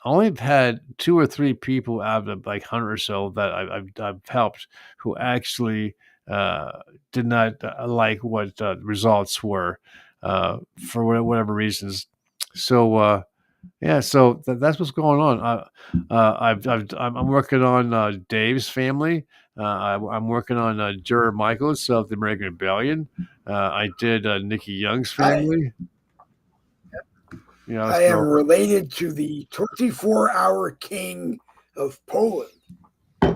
only have had two or three people out of like 100 or so that I've helped who actually did not like what the results were for whatever reasons. So, yeah, so that's what's going on. I'm working on Dave's family. I'm working on Juror Michaels of the American Rebellion. I did Nikki Young's I family. I am So related to the 24-hour king of Poland.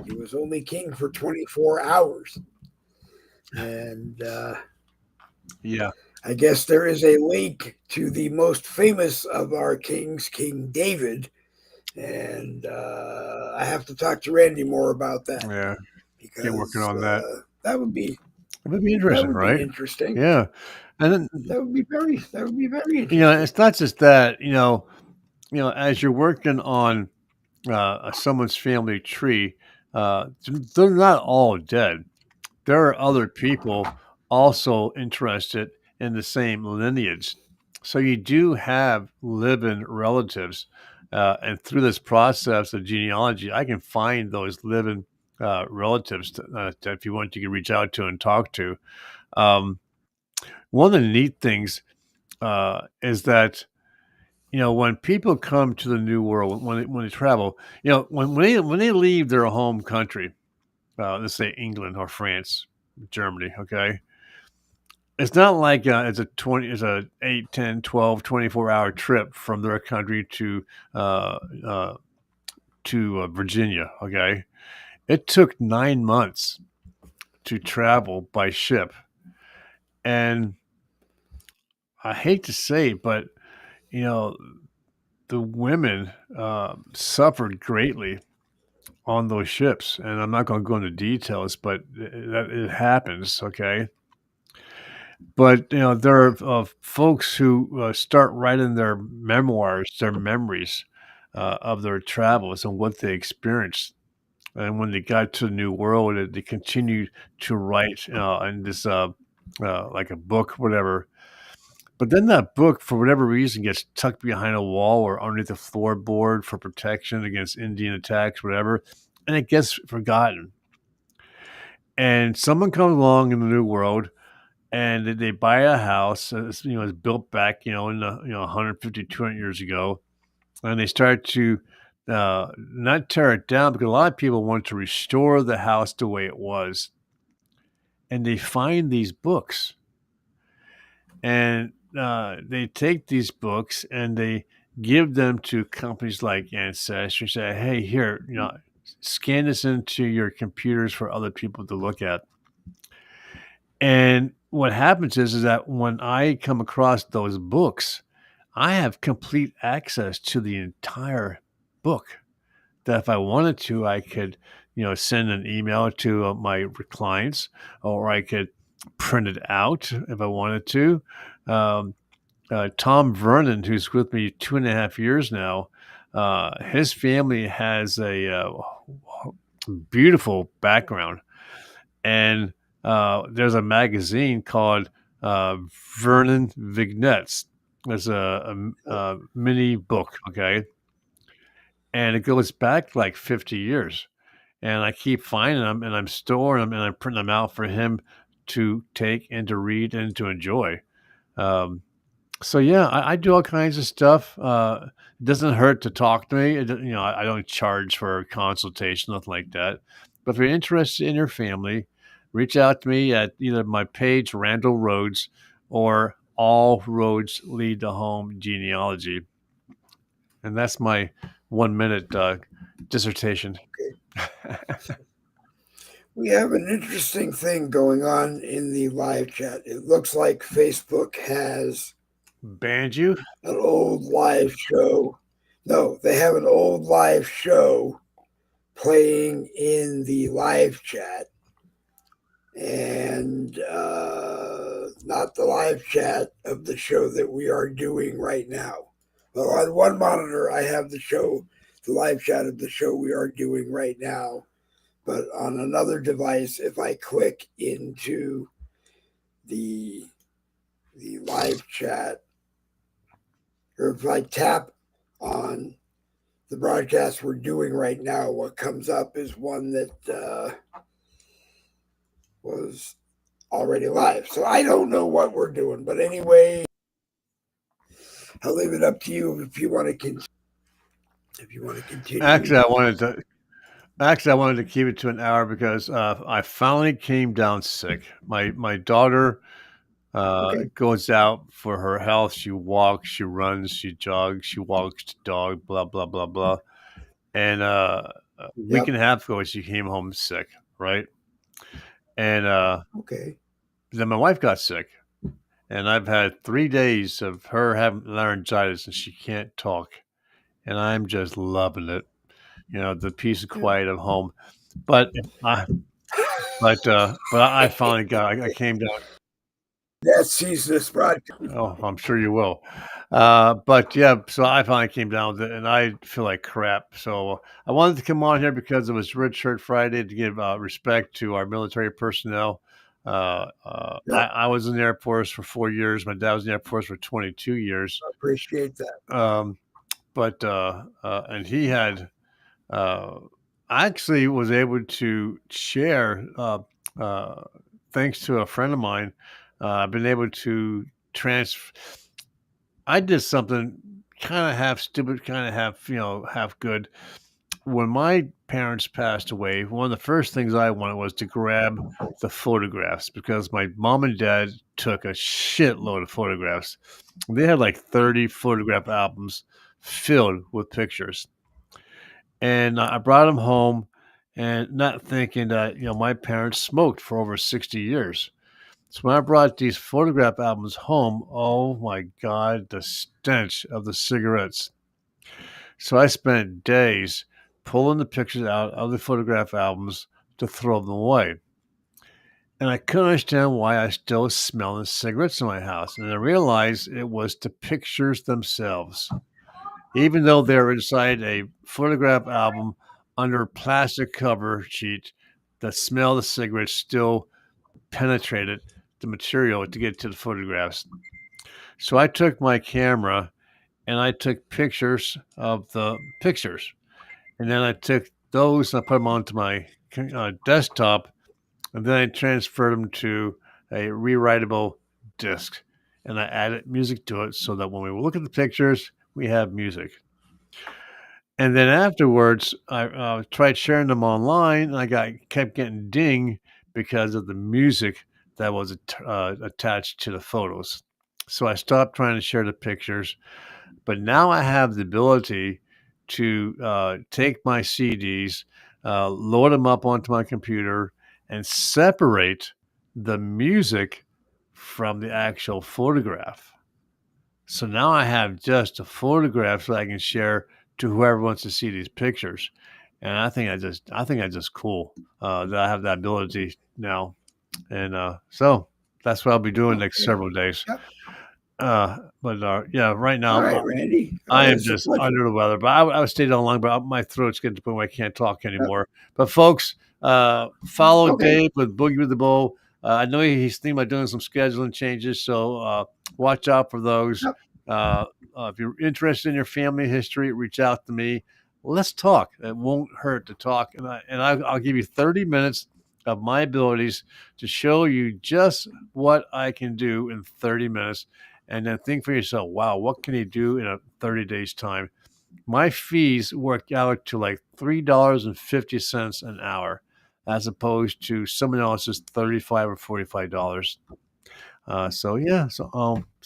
He was only king for 24 hours. And yeah, I guess there is a link to the most famous of our kings, King David. And I have to talk to Randy more about that yeah, get working because on that. that would be It would be that interesting, would be right? interesting. Yeah, and then That would be very interesting. it's not just that. As you're working on someone's family tree, they're not all dead. There are other people also interested in the same lineage. So you do have living relatives. And through this process of genealogy, I can find those living relatives that if you want, you can reach out to and talk to. Um, One of the neat things is that when people come to the new world, when they travel, when they leave their home country, let's say England or France, Germany, okay, it's not like it's a 8, 10, 12, 24 hour trip from their country uh, uh, to Virginia, okay. It took 9 months to travel by ship, and I hate to say it, but you know the women suffered greatly on those ships, and I'm not going to go into details, but it happens, okay. But there are folks who start writing their memoirs, their memories of their travels and what they experienced. And when they got to the New World, they continued to write in this, like a book, whatever. But then that book, for whatever reason, gets tucked behind a wall or underneath the floorboard for protection against Indian attacks, whatever, and it gets forgotten. And someone comes along in the New World and they buy a house. It's built back, in the 150, 200 years ago, and they start to not tear it down because a lot of people want to restore the house the way it was, and they find these books, and they take these books and they give them to companies like Ancestry. Say, hey, here, scan this into your computers for other people to look at. And what happens is that when I come across those books, I have complete access to the entire book. That if I wanted to, I could send an email to my clients, or I could print it out if I wanted to. Um, Tom Vernon, who's with me 2.5 years now, his family has a beautiful background, and there's a magazine called uh, Vernon Vignettes. There's a mini book, okay, and it goes back like 50 years. And I keep finding them, and I'm storing them, and I'm printing them out for him to take and to read and to enjoy. Um, so yeah, I do all kinds of stuff. It doesn't hurt to talk to me. I don't charge for a consultation, nothing like that. But if you're interested in your family, reach out to me at either my page, Randall Rhodes, or All Roads Lead to Home Genealogy. And that's my 1 minute dissertation. We have an interesting thing going on in the live chat. It looks like Facebook has Banned you? an old live show. No, they have an old live show playing in the live chat, and not the live chat of the show that we are doing right now. Well, on one monitor, I have the live chat of the show we are doing right now. But on another device, if I click into the live chat, or if I tap on the broadcast we're doing right now, what comes up is one that was already live. So I don't know what we're doing, but anyway, I'll leave it up to you if you want to continue. If you want to continue. Actually, I wanted to keep it to an hour because I finally came down sick. My daughter Okay. goes out for her health. She walks, she runs, she jogs, she walks the dog, blah blah blah blah. And a week Yep. and a half ago, she came home sick, right? And Okay. then my wife got sick, and I've had 3 days of her having laryngitis, and she can't talk, and I'm just loving it. The peace and quiet of home. But I finally I came down. That sees this broadcast. Oh, I'm sure you will. But yeah, so I finally came down with it, and I feel like crap. So I wanted to come on here because it was Red Shirt Friday to give respect to our military personnel. I was in the Air Force for 4 years. My dad was in the Air Force for 22 years. I appreciate that. And he had I actually was able to share, thanks to a friend of mine. I've been able to transfer. I did something kind of half stupid, kind of half good. When my parents passed away, one of the first things I wanted was to grab the photographs because my mom and dad took a shitload of photographs. They had like 30 photograph albums filled with pictures. And I brought them home and not thinking that, my parents smoked for over 60 years. So when I brought these photograph albums home, oh my God, the stench of the cigarettes. So I spent days pulling the pictures out of the photograph albums to throw them away. And I couldn't understand why I still was smelling cigarettes in my house. And I realized it was the pictures themselves. Even though they're inside a photograph album under a plastic cover sheet, the smell of the cigarettes still penetrated the material to get to the photographs. So I took my camera and I took pictures of the pictures. And then I took those and I put them onto my desktop. And then I transferred them to a rewritable disc. And I added music to it so that when we look at the pictures, we have music. And then afterwards, I tried sharing them online, and I kept getting ding because of the music that was attached to the photos. So I stopped trying to share the pictures, but now I have the ability to take my CDs, load them up onto my computer, and separate the music from the actual photograph. So now I have just a photograph that I can share to whoever wants to see these pictures. And I think that's just cool that I have that ability now. And so that's what I'll be doing next several days. Yep. But yeah, right All now right, Randy. I am It's a just pleasure. under the weather. But I would stay down long, but my throat's getting to the point where I can't talk Yep. anymore. But folks, follow Okay. Dave with Boogie with the Bow. I know he's thinking about doing some scheduling changes, so watch out for those. Yep. If you're interested in your family history, reach out to me. Let's talk. It won't hurt to talk, and I'll give you 30 minutes of my abilities to show you just what I can do in 30 minutes, and then think for yourself, wow, what can he do in a 30 days time? My fees work out to like $3.50 an hour, as opposed to someone else's $35 or $45. So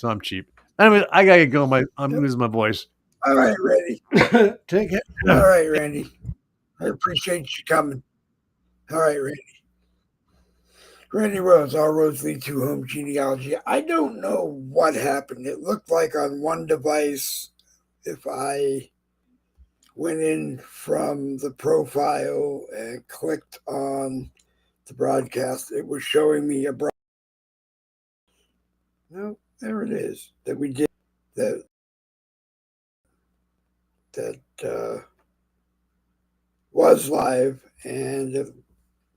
I'm cheap. Anyway, I gotta go. I'm Yep. losing my voice. All right, Randy. Take it. All right, Randy. I appreciate you coming. All right, Randy. Randy Rhodes, All Roads Lead to Home Genealogy. I don't know what happened. It looked like on one device, if I went in from the profile and clicked on the broadcast, it was showing me a broadcast. No, there it is that we did that was live, and it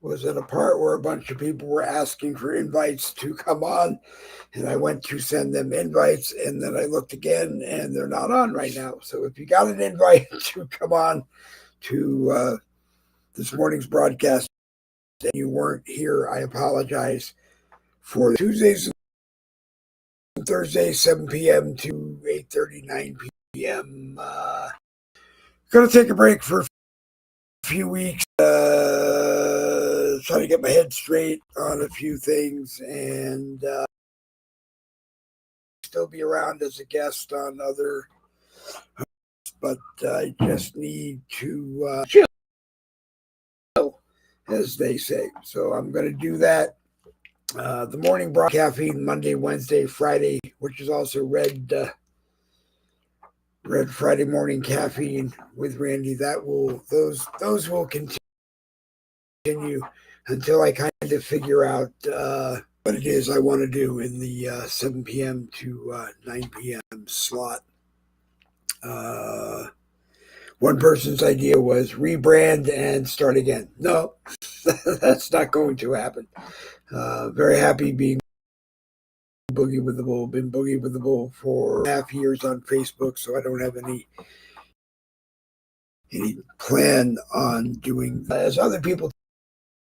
was at a part where a bunch of people were asking for invites to come on, and I went to send them invites, and then I looked again, and they're not on right now. So if you got an invite to come on to this morning's broadcast and you weren't here, I apologize. For Tuesdays and Thursdays, 7 p.m. to 8:30, 9 p.m. Going to take a break for a few weeks, try to get my head straight on a few things, and still be around as a guest on other, but I just need to chill, as they say. So I'm going to do that. The morning broadcast, Caffeine, Monday, Wednesday, Friday, which is also Red Friday morning caffeine with Randy. Those will continue until I kind of figure out what it is I want to do in the 7 p.m. to 9 p.m. slot. One person's idea was rebrand and start again. No, that's not going to happen. Very happy being Boogie with the Bull. Been Boogie with the Bull for half years on Facebook, so I don't have any plan on doing that. As other people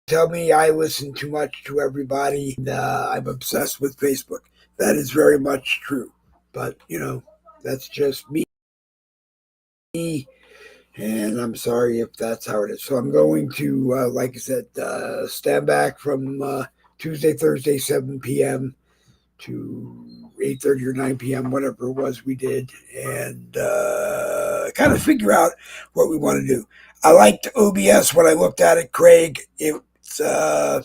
tell me, I listen too much to everybody. And, I'm obsessed with Facebook. That is very much true. But, that's just me. And I'm sorry if that's how it is. So I'm going to, like I said, stand back from Tuesday, Thursday, 7 p.m. to 8:30 or 9 p.m., whatever it was we did, and kind of figure out what we want to do. I liked OBS when I looked at it, Craig. It's a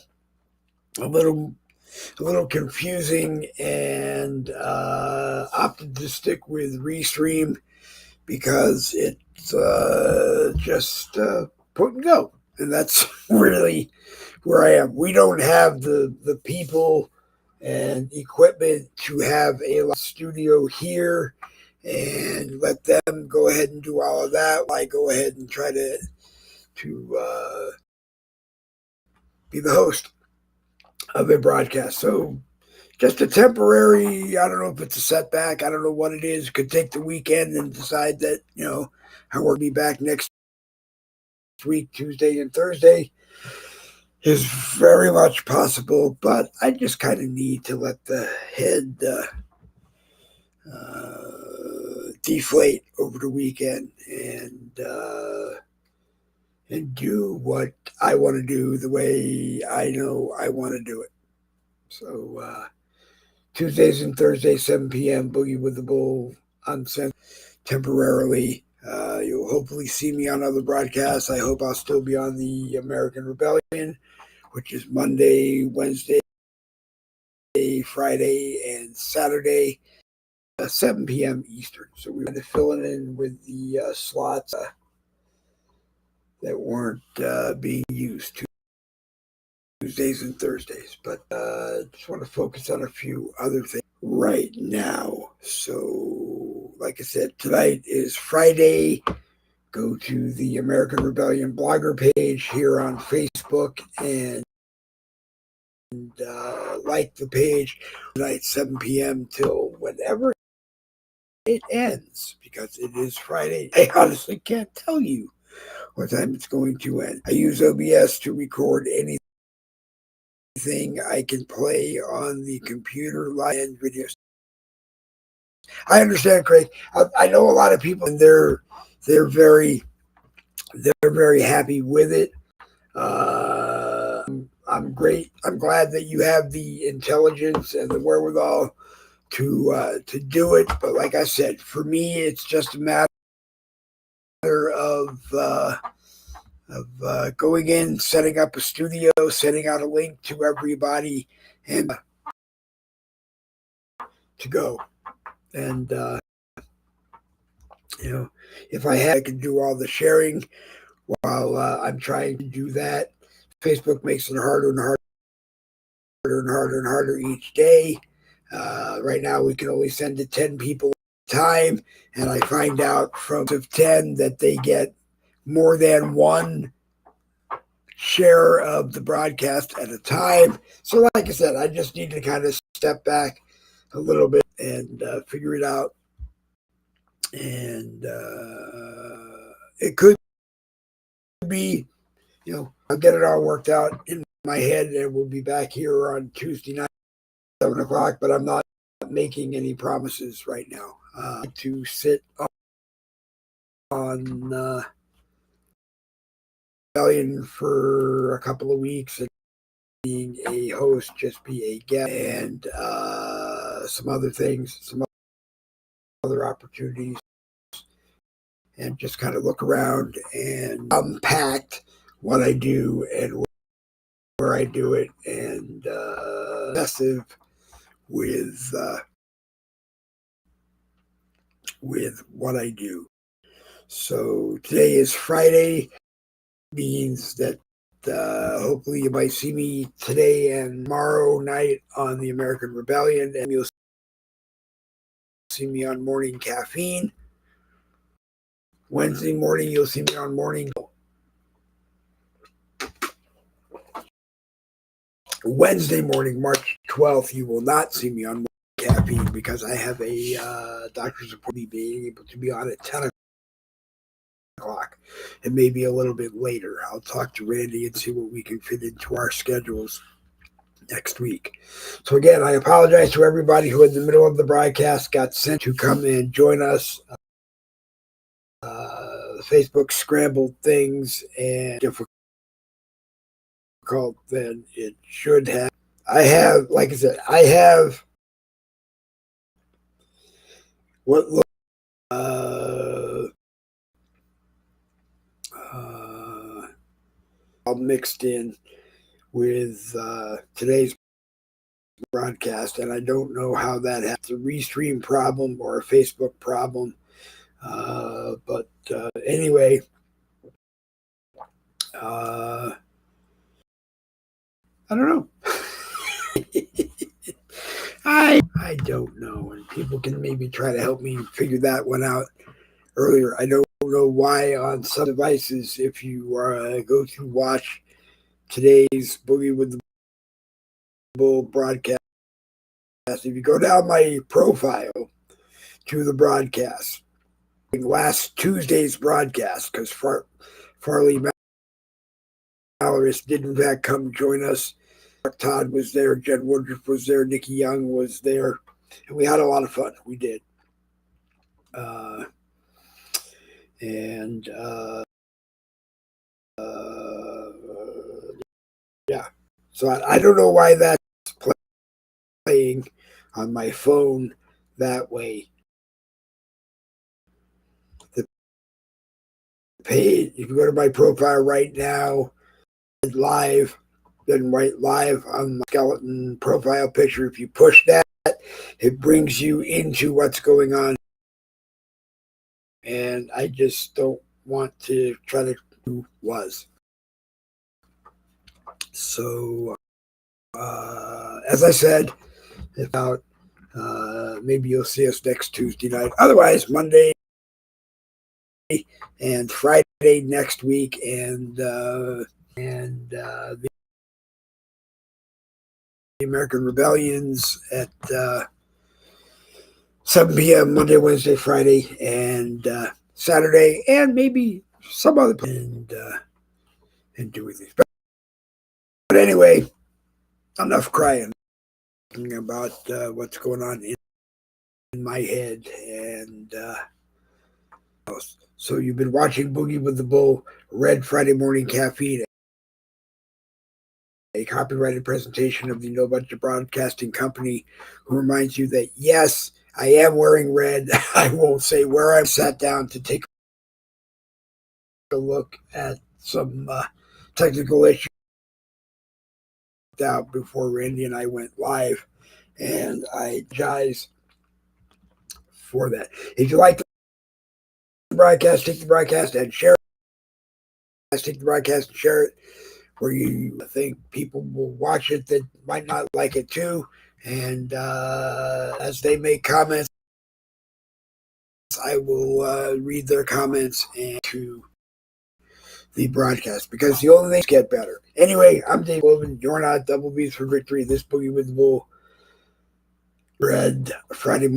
little confusing, and opted to stick with Restream because it's just put and go, and that's really where I am. We don't have the people and equipment to have a studio here and let them go ahead and do all of that. I go ahead and try to be the host of a broadcast. So just a temporary, I don't know if it's a setback. I don't know what it is. Could take the weekend and decide that, I will be back next week, Tuesday and Thursday. Is very much possible, but I just kind of need to let the head deflate over the weekend and do what I want to do the way I know I want to do it. So Tuesdays and Thursdays, 7 p.m. Boogie with the Bull on temporarily. You'll hopefully see me on other broadcasts. I hope I'll still be on the American Rebellion, which is Monday, Wednesday, Friday, and Saturday, 7 p.m. Eastern. So we're going to fill it in with the slots that weren't being used, Tuesdays and Thursdays. But just want to focus on a few other things right now. So, like I said, tonight is Friday. Go to the American Rebellion blogger page here on Facebook and like the page tonight, 7 p.m. till whenever it ends, because it is Friday. I honestly can't tell you what time it's going to end. I use OBS to record anything I can play on the computer, live and videos. I understand, Craig. I know a lot of people, and they're very happy with it. I'm great. I'm glad that you have the intelligence and the wherewithal to do it. But like I said, for me, it's just a matter of going in, setting up a studio, sending out a link to everybody, and to go. And if I could do all the sharing while I'm trying to do that. Facebook makes it harder and harder and harder and harder each day. Right now, we can only send to 10 people at a time, and I find out from 10 that they get more than one share of the broadcast at a time. So, like I said, I just need to kind of step back a little bit and figure it out. And it could be, I'll get it all worked out in my head, and we'll be back here on Tuesday night, 7 o'clock, but I'm not making any promises right now. To sit on Rebellion for a couple of weeks and being a host, just be a guest, and some other things, some other opportunities, and just kind of look around and unpack what I do and where I do it, and obsessive with what I do. So today is Friday, means that hopefully you might see me today and tomorrow night on the American Rebellion, and you'll see me on Morning Caffeine. Wednesday morning, you'll see me on Morning. Wednesday morning, March 12th, you will not see me on Morning Caffeine because I have a doctor's appointment, being able to be on at 10 o'clock. It may be a little bit later. I'll talk to Randy and see what we can fit into our schedules next week. So again, I apologize to everybody who in the middle of the broadcast got sent to come and join us. Facebook scrambled things and difficult than it should have. I have, like I said, what look all mixed in with today's broadcast, and I don't know how that has a restream problem or a Facebook problem. But anyway, I don't know. I don't know, and people can maybe try to help me figure that one out earlier. I don't know why on some devices, if you go to watch today's Boogie with the Bull broadcast, if you go down my profile to the broadcast, last Tuesday's broadcast, because Farley Malloris did in fact come join us. Todd was there, Jen Woodruff was there, Nikki Young was there, and we had a lot of fun. We did. Yeah. So I don't know why that's playing on my phone that way. The page, if you go to my profile right now, live, then right live on the skeleton profile picture. If you push that, it brings you into what's going on. And I just don't want to try to was. So, as I said, about maybe you'll see us next Tuesday night. Otherwise, Monday and Friday next week, and the American Rebellions at 7 p.m. Monday, Wednesday, Friday, and Saturday, and maybe some other and do with these. But anyway, enough crying about what's going on in my head. And so you've been watching Boogie with the Bull, Red Friday Morning Caffeine, a copyrighted presentation of the No Budget Broadcasting Company, who reminds you that, yes, I am wearing red. I won't say where I sat down to take a look at some technical issues out before Randy and I went live, and I apologize for that. If you like the broadcast, take the broadcast and share it. Take the broadcast and share it where you think people will watch it that might not like it too. And as they make comments, I will read their comments and to the broadcast, because the only things get better. Anyway, I'm Dave Glovin. You're not Double B's for victory. This Boogie with the Bull, Red Friday morning.